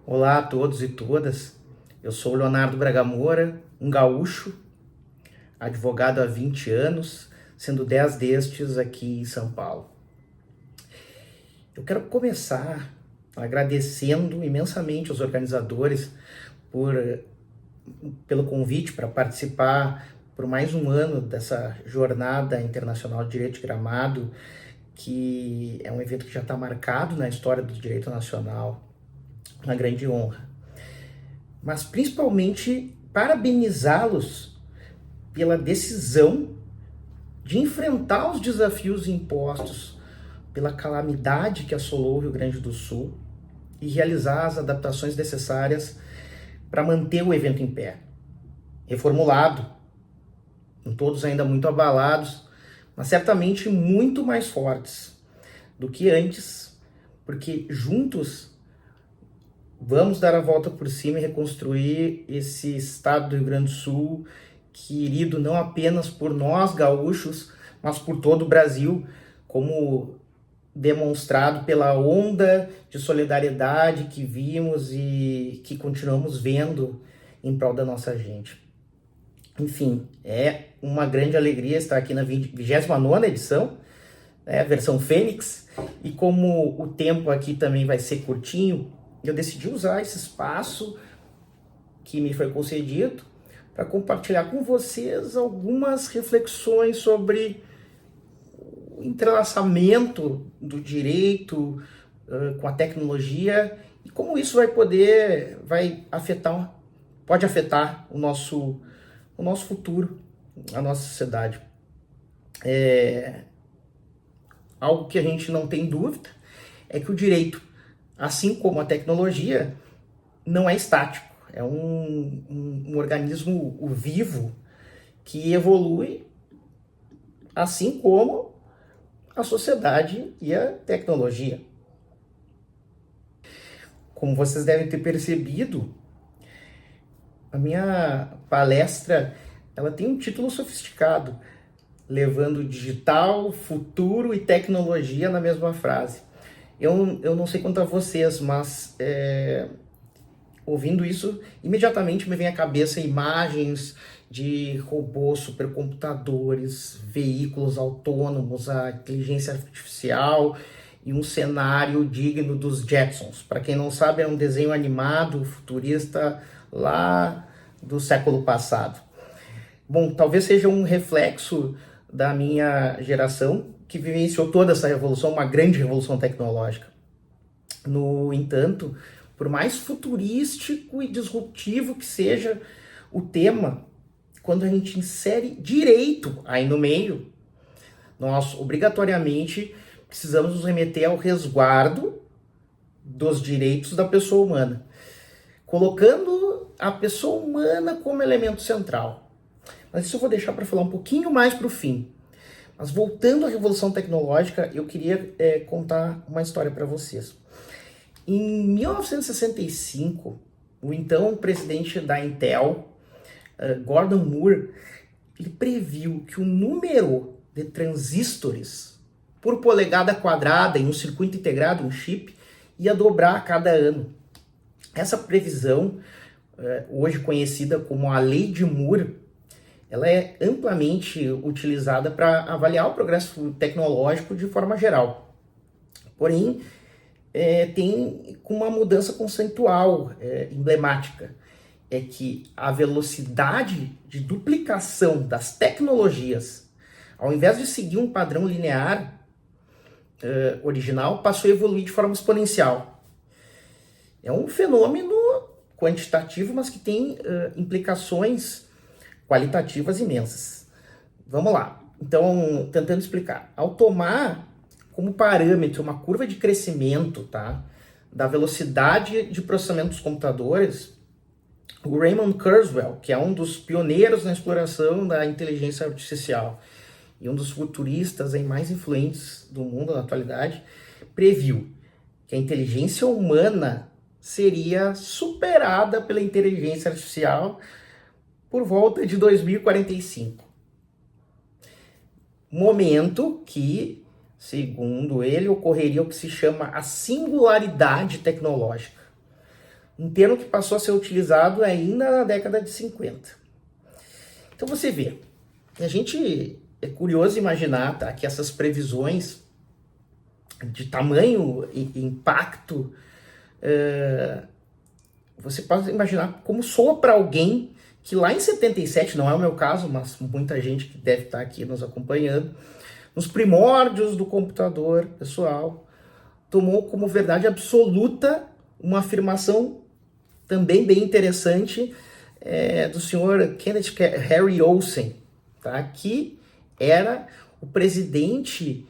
Olá a todos e todas. Eu sou o Leonardo Braga Moura, um gaúcho, advogado há 20 anos, sendo 10 destes aqui em São Paulo. Eu quero começar agradecendo imensamente aos organizadores por, pelo convite para participar por mais um ano dessa Jornada Internacional de Direito de Gramado, que é um evento que já está marcado na história do direito nacional. Uma grande honra. Mas principalmente parabenizá-los pela decisão de enfrentar os desafios impostos pela calamidade que assolou o Rio Grande do Sul e realizar as adaptações necessárias para manter o evento em pé. Reformulado, com todos ainda muito abalados, mas certamente muito mais fortes do que antes, porque juntos vamos dar a volta por cima e reconstruir esse estado do Rio Grande do Sul, querido não apenas por nós gaúchos, mas por todo o Brasil, como demonstrado pela onda de solidariedade que vimos e que continuamos vendo em prol da nossa gente. Enfim, é uma grande alegria estar aqui na 29ª edição, a versão Fênix, e como o tempo aqui também vai ser curtinho, eu decidi usar esse espaço que me foi concedido para compartilhar com vocês algumas reflexões sobre o entrelaçamento do direito com a tecnologia e como isso pode afetar o nosso futuro, a nossa sociedade. Algo que a gente não tem dúvida é que o direito, assim como a tecnologia, não é estático. É um organismo vivo que evolui, assim como a sociedade e a tecnologia. Como vocês devem ter percebido, a minha palestra ela tem um título sofisticado, levando digital, futuro e tecnologia na mesma frase. Eu não sei quanto a vocês, mas ouvindo isso, imediatamente me vem à cabeça imagens de robôs, supercomputadores, veículos autônomos, a inteligência artificial e um cenário digno dos Jetsons. Para quem não sabe, é um desenho animado, futurista, lá do século passado. Bom, talvez seja um reflexo da minha geração, que vivenciou toda essa revolução, uma grande revolução tecnológica. No entanto, por mais futurístico e disruptivo que seja o tema, quando a gente insere direito aí no meio, nós obrigatoriamente precisamos nos remeter ao resguardo dos direitos da pessoa humana, colocando a pessoa humana como elemento central. Mas isso eu vou deixar para falar um pouquinho mais para o fim. Mas voltando à Revolução Tecnológica, eu queria contar uma história para vocês. Em 1965, o então presidente da Intel, Gordon Moore, ele previu que o número de transistores por polegada quadrada em um circuito integrado, um chip, ia dobrar a cada ano. Essa previsão, hoje conhecida como a Lei de Moore, ela é amplamente utilizada para avaliar o progresso tecnológico de forma geral. Porém, tem uma mudança conceitual emblemática. É que a velocidade de duplicação das tecnologias, ao invés de seguir um padrão linear original, passou a evoluir de forma exponencial. É um fenômeno quantitativo, mas que tem implicações qualitativas imensas. Vamos lá. Então, tentando explicar. Ao tomar como parâmetro uma curva de crescimento, tá, da velocidade de processamento dos computadores, o Raymond Kurzweil, que é um dos pioneiros na exploração da inteligência artificial e um dos futuristas mais influentes do mundo na atualidade, previu que a inteligência humana seria superada pela inteligência artificial por volta de 2045. Momento que, segundo ele, ocorreria o que se chama a singularidade tecnológica. um termo que passou a ser utilizado ainda na década de 50. Então você vê, a gente é curioso imaginar, tá, que essas previsões de tamanho e impacto, você pode imaginar como soa para alguém que lá em 77, não é o meu caso, mas muita gente que deve estar aqui nos acompanhando, nos primórdios do computador pessoal, tomou como verdade absoluta uma afirmação também bem interessante do senhor Kenneth Harry Olsen, tá? Que era o presidente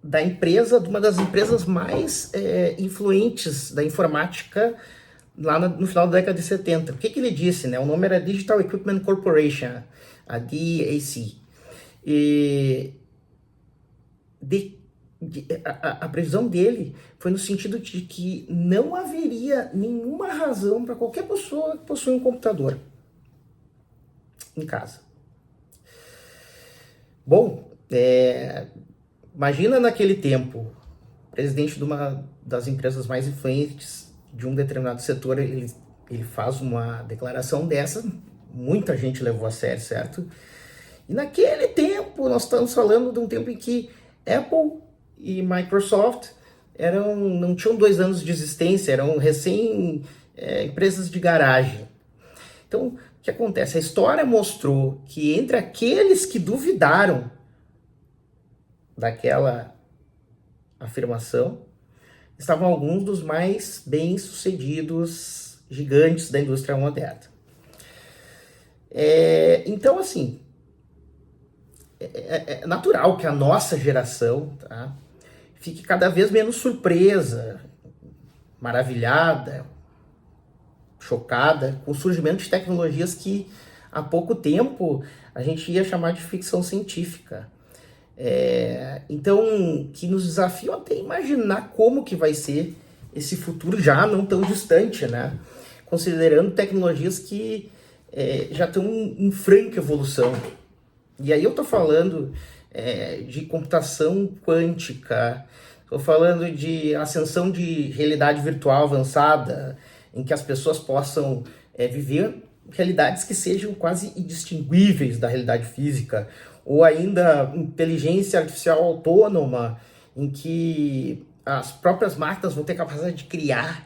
da empresa, de uma das empresas mais influentes da informática lá no final da década de 70. O que ele disse, né? O nome era Digital Equipment Corporation, a DEC. E a previsão dele foi no sentido de que não haveria nenhuma razão para qualquer pessoa que possui um computador em casa. Bom, imagina naquele tempo, o presidente de uma das empresas mais influentes de um determinado setor, ele faz uma declaração dessa, muita gente levou a sério, certo? E naquele tempo, nós estamos falando de um tempo em que Apple e Microsoft não tinham 2 anos de existência, eram empresas de garagem. Então, o que acontece? A história mostrou que entre aqueles que duvidaram daquela afirmação, estavam alguns dos mais bem-sucedidos gigantes da indústria moderna. Então, assim, é natural que a nossa geração, tá, fique cada vez menos surpresa, maravilhada, chocada com o surgimento de tecnologias que há pouco tempo a gente ia chamar de ficção científica. Então, que nos desafiam até imaginar como que vai ser esse futuro já não tão distante, né? Considerando tecnologias que já estão em franca evolução. E aí eu estou falando de computação quântica, estou falando de ascensão de realidade virtual avançada, em que as pessoas possam viver realidades que sejam quase indistinguíveis da realidade física, ou ainda inteligência artificial autônoma, em que as próprias máquinas vão ter capacidade de criar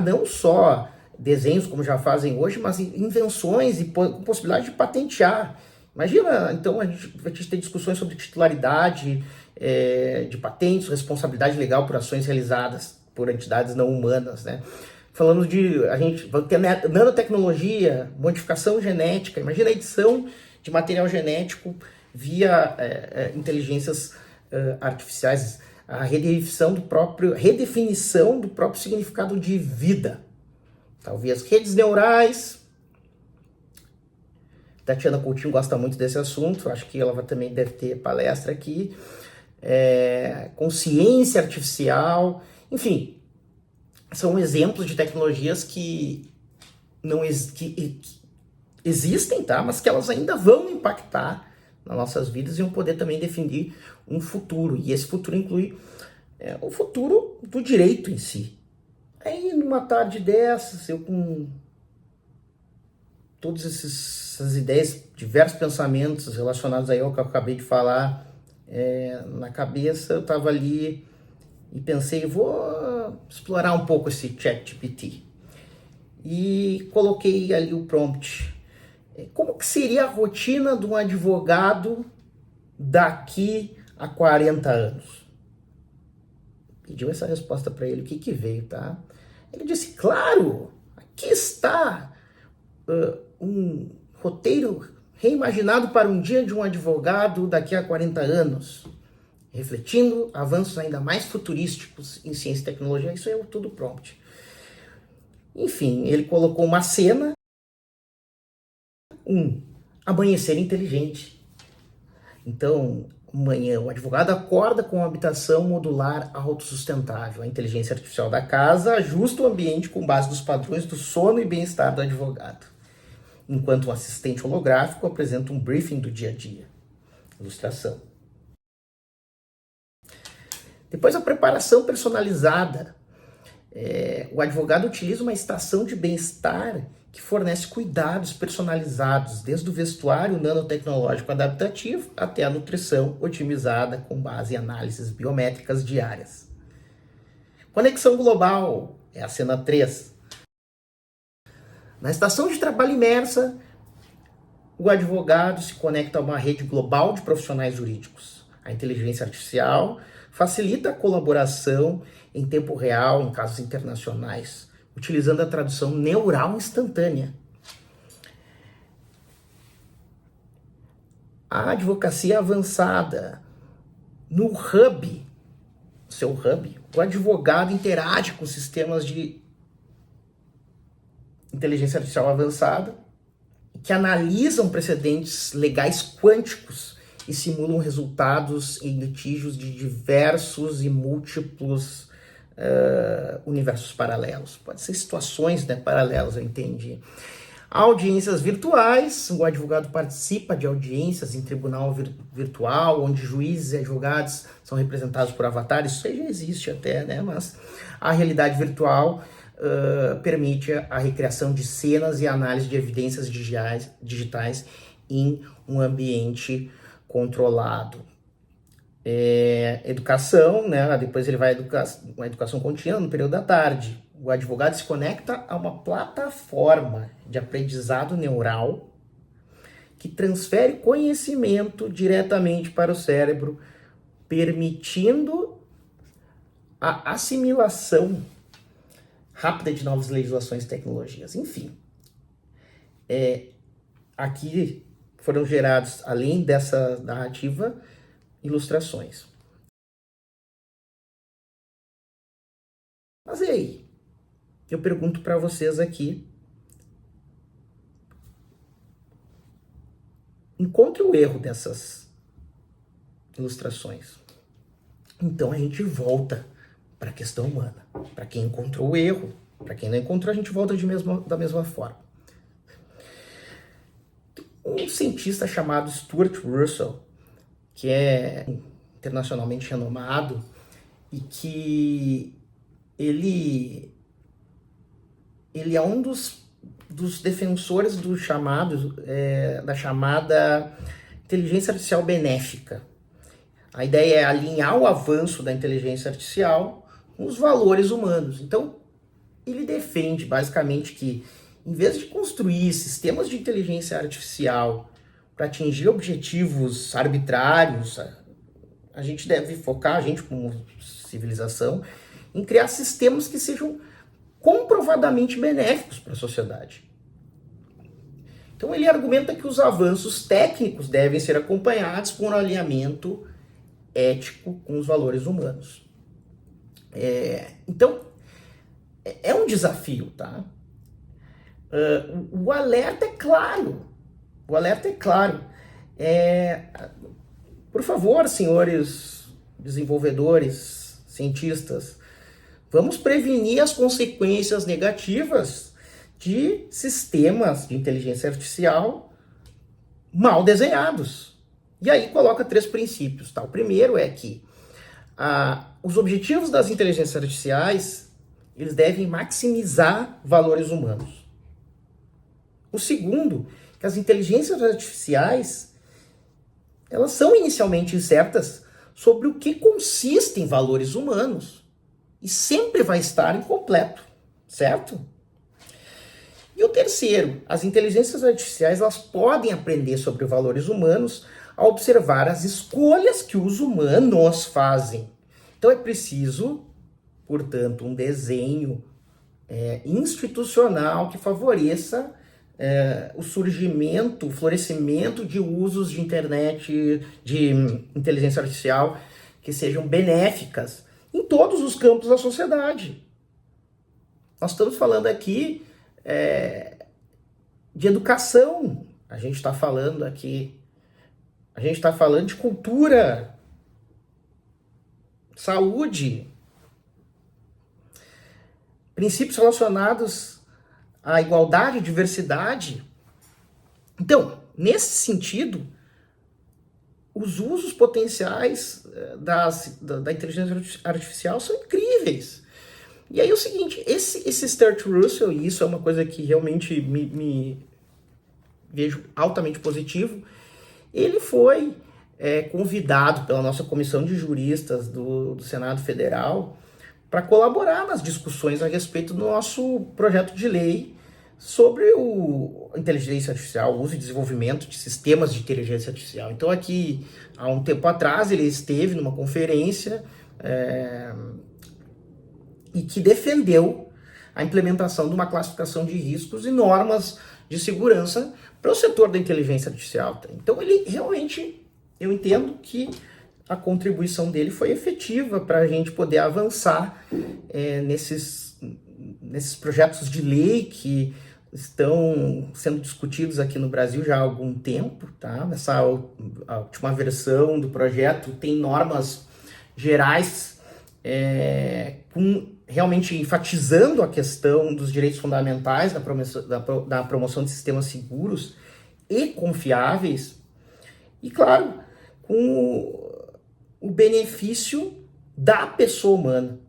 não só desenhos como já fazem hoje, mas invenções e possibilidade de patentear. Imagina, então, a gente tem discussões sobre titularidade de patentes, responsabilidade legal por ações realizadas por entidades não humanas, né? Falando a gente vai ter nanotecnologia, modificação genética, imagina a edição de material genético via inteligências artificiais, a redefinição do próprio significado de vida. Talvez redes neurais. Tatiana Coutinho gosta muito desse assunto, acho que ela também deve ter palestra aqui. Consciência artificial, enfim, são exemplos de tecnologias que existem, tá? Mas que elas ainda vão impactar nas nossas vidas e vão poder também definir um futuro. E esse futuro inclui o futuro do direito em si. Aí, numa tarde dessas, eu com todas essas ideias, diversos pensamentos relacionados aí ao que eu acabei de falar na cabeça, eu estava ali e pensei, vou explorar um pouco esse ChatGPT. E coloquei ali o prompt. Como que seria a rotina de um advogado daqui a 40 anos? Pediu essa resposta para ele, o que veio, tá? Ele disse, claro, aqui está um roteiro reimaginado para um dia de um advogado daqui a 40 anos, refletindo avanços ainda mais futurísticos em ciência e tecnologia. Isso é tudo prompt. Enfim, ele colocou uma cena, amanhecer inteligente. Então, amanhã, o advogado acorda com uma habitação modular autossustentável. A inteligência artificial da casa ajusta o ambiente com base nos padrões do sono e bem-estar do advogado, enquanto um assistente holográfico apresenta um briefing do dia a dia. Ilustração. Depois, a preparação personalizada. O advogado utiliza uma estação de bem-estar que fornece cuidados personalizados, desde o vestuário nanotecnológico adaptativo até a nutrição otimizada com base em análises biométricas diárias. Conexão global é a cena 3. Na estação de trabalho imersa, o advogado se conecta a uma rede global de profissionais jurídicos. A inteligência artificial facilita a colaboração em tempo real em casos internacionais, utilizando a tradução neural instantânea. A advocacia avançada. No seu hub, o advogado interage com sistemas de inteligência artificial avançada que analisam precedentes legais quânticos e simulam resultados em litígios de diversos e múltiplos universos paralelos. Pode ser situações, né, paralelas, eu entendi. Audiências virtuais, o advogado participa de audiências em tribunal virtual, onde juízes e advogados são representados por avatares. Isso aí já existe até, né? Mas a realidade virtual permite a recriação de cenas e análise de evidências digitais em um ambiente controlado. Educação, né? Depois ele vai uma educação contínua no período da tarde. O advogado se conecta a uma plataforma de aprendizado neural que transfere conhecimento diretamente para o cérebro, permitindo a assimilação rápida de novas legislações e tecnologias. Enfim, aqui foram gerados, além dessa narrativa, ilustrações. Mas e aí? Eu pergunto para vocês aqui, encontre o erro dessas ilustrações. Então a gente volta para a questão humana. Para quem encontrou o erro, para quem não encontrou, a gente volta da mesma forma. Um cientista chamado Stuart Russell, que é internacionalmente renomado e que ele é um dos defensores da chamada inteligência artificial benéfica. A ideia é alinhar o avanço da inteligência artificial com os valores humanos. Então, ele defende basicamente que, em vez de construir sistemas de inteligência artificial para atingir objetivos arbitrários, a gente deve focar, a gente como civilização, em criar sistemas que sejam comprovadamente benéficos para a sociedade. Então ele argumenta que os avanços técnicos devem ser acompanhados por um alinhamento ético com os valores humanos. Então, é um desafio, tá? O alerta é claro. Por favor, senhores desenvolvedores, cientistas, vamos prevenir as consequências negativas de sistemas de inteligência artificial mal desenhados. E aí coloca 3 princípios. Tá? O primeiro é que os objetivos das inteligências artificiais eles devem maximizar valores humanos. O segundo, que as inteligências artificiais elas são inicialmente incertas sobre o que consistem valores humanos. E sempre vai estar incompleto, certo? E o terceiro, as inteligências artificiais elas podem aprender sobre valores humanos ao observar as escolhas que os humanos fazem. Então é preciso, portanto, um desenho institucional que favoreça o surgimento, o florescimento de usos de internet, de inteligência artificial que sejam benéficas em todos os campos da sociedade. Nós estamos falando aqui de educação, a gente está falando de cultura, saúde, princípios relacionados à igualdade e diversidade. Então, nesse sentido, os usos potenciais da inteligência artificial são incríveis. E aí é o seguinte, esse Stuart Russell, e isso é uma coisa que realmente me vejo altamente positivo, ele foi convidado pela nossa comissão de juristas do Senado Federal para colaborar nas discussões a respeito do nosso projeto de lei sobre a inteligência artificial, o uso e desenvolvimento de sistemas de inteligência artificial. Então aqui, há um tempo atrás, ele esteve numa conferência e que defendeu a implementação de uma classificação de riscos e normas de segurança para o setor da inteligência artificial. Então ele realmente, eu entendo que a contribuição dele foi efetiva para a gente poder avançar nesses projetos de lei que estão sendo discutidos aqui no Brasil já há algum tempo, tá? A última versão do projeto tem normas gerais realmente enfatizando a questão dos direitos fundamentais da promoção de sistemas seguros e confiáveis, e claro, com o benefício da pessoa humana,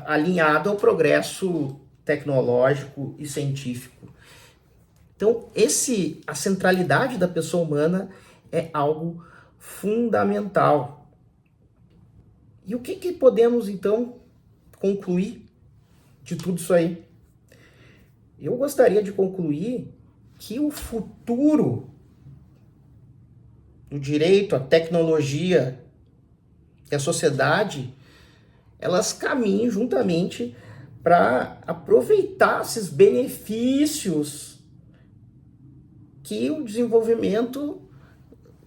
alinhado ao progresso tecnológico e científico. Então, a centralidade da pessoa humana é algo fundamental. E o que podemos, então, concluir de tudo isso aí? Eu gostaria de concluir que o futuro do direito, a tecnologia e a sociedade, elas caminham juntamente para aproveitar esses benefícios que o desenvolvimento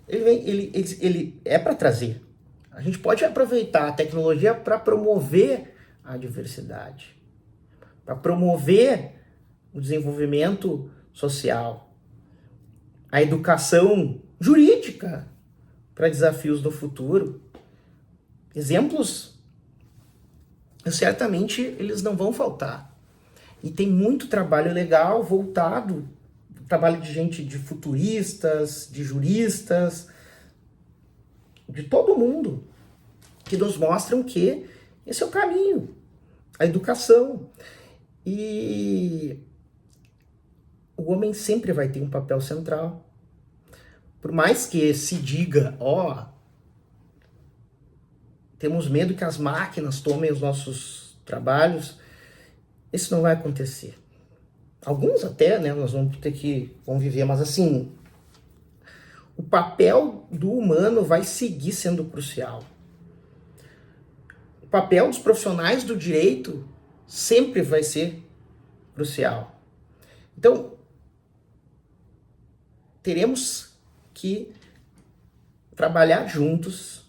ele é para trazer. A gente pode aproveitar a tecnologia para promover a diversidade, para promover o desenvolvimento social, a educação jurídica para desafios do futuro. Exemplos, certamente, eles não vão faltar. E tem muito trabalho legal voltado, trabalho de gente, de futuristas, de juristas, de todo mundo, que nos mostram que esse é o caminho, a educação. E o homem sempre vai ter um papel central. Por mais que se diga, temos medo que as máquinas tomem os nossos trabalhos, isso não vai acontecer. Alguns até, nós vamos ter que conviver, mas assim, o papel do humano vai seguir sendo crucial. O papel dos profissionais do direito sempre vai ser crucial. Então, teremos que trabalhar juntos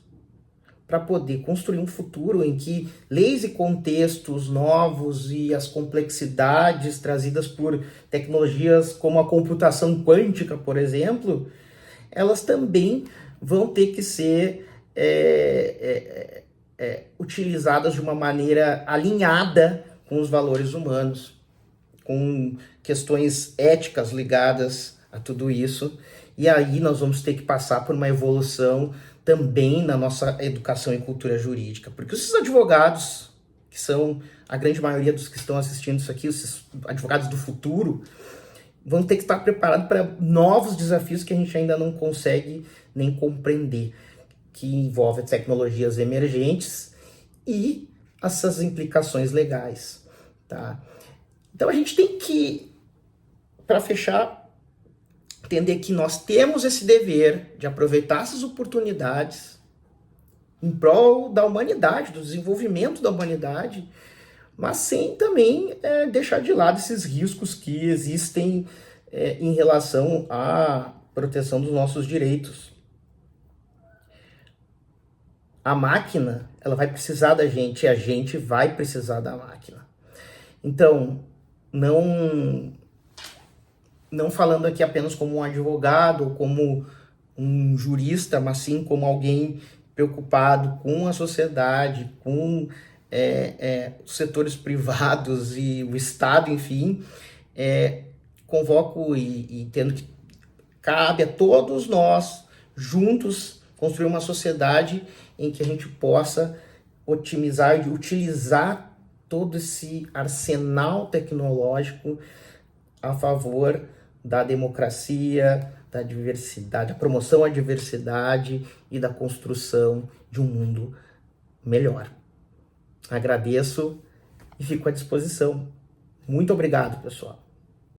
para poder construir um futuro em que leis e contextos novos e as complexidades trazidas por tecnologias como a computação quântica, por exemplo, elas também vão ter que ser utilizadas de uma maneira alinhada com os valores humanos, com questões éticas ligadas a tudo isso. E aí nós vamos ter que passar por uma evolução também na nossa educação e cultura jurídica. Porque esses advogados, que são a grande maioria dos que estão assistindo isso aqui, esses advogados do futuro, vão ter que estar preparados para novos desafios que a gente ainda não consegue nem compreender, que envolvem tecnologias emergentes e essas implicações legais, tá? Então a gente tem que, para fechar, entender que nós temos esse dever de aproveitar essas oportunidades em prol da humanidade, do desenvolvimento da humanidade, mas sem também deixar de lado esses riscos que existem em relação à proteção dos nossos direitos. A máquina, ela vai precisar da gente e a gente vai precisar da máquina. Então, não falando aqui apenas como um advogado ou como um jurista, mas sim como alguém preocupado com a sociedade, com os setores privados e o Estado, enfim, convoco e entendo que cabe a todos nós, juntos, construir uma sociedade em que a gente possa otimizar e utilizar todo esse arsenal tecnológico a favor da democracia, da diversidade, da promoção à diversidade e da construção de um mundo melhor. Agradeço e fico à disposição. Muito obrigado, pessoal.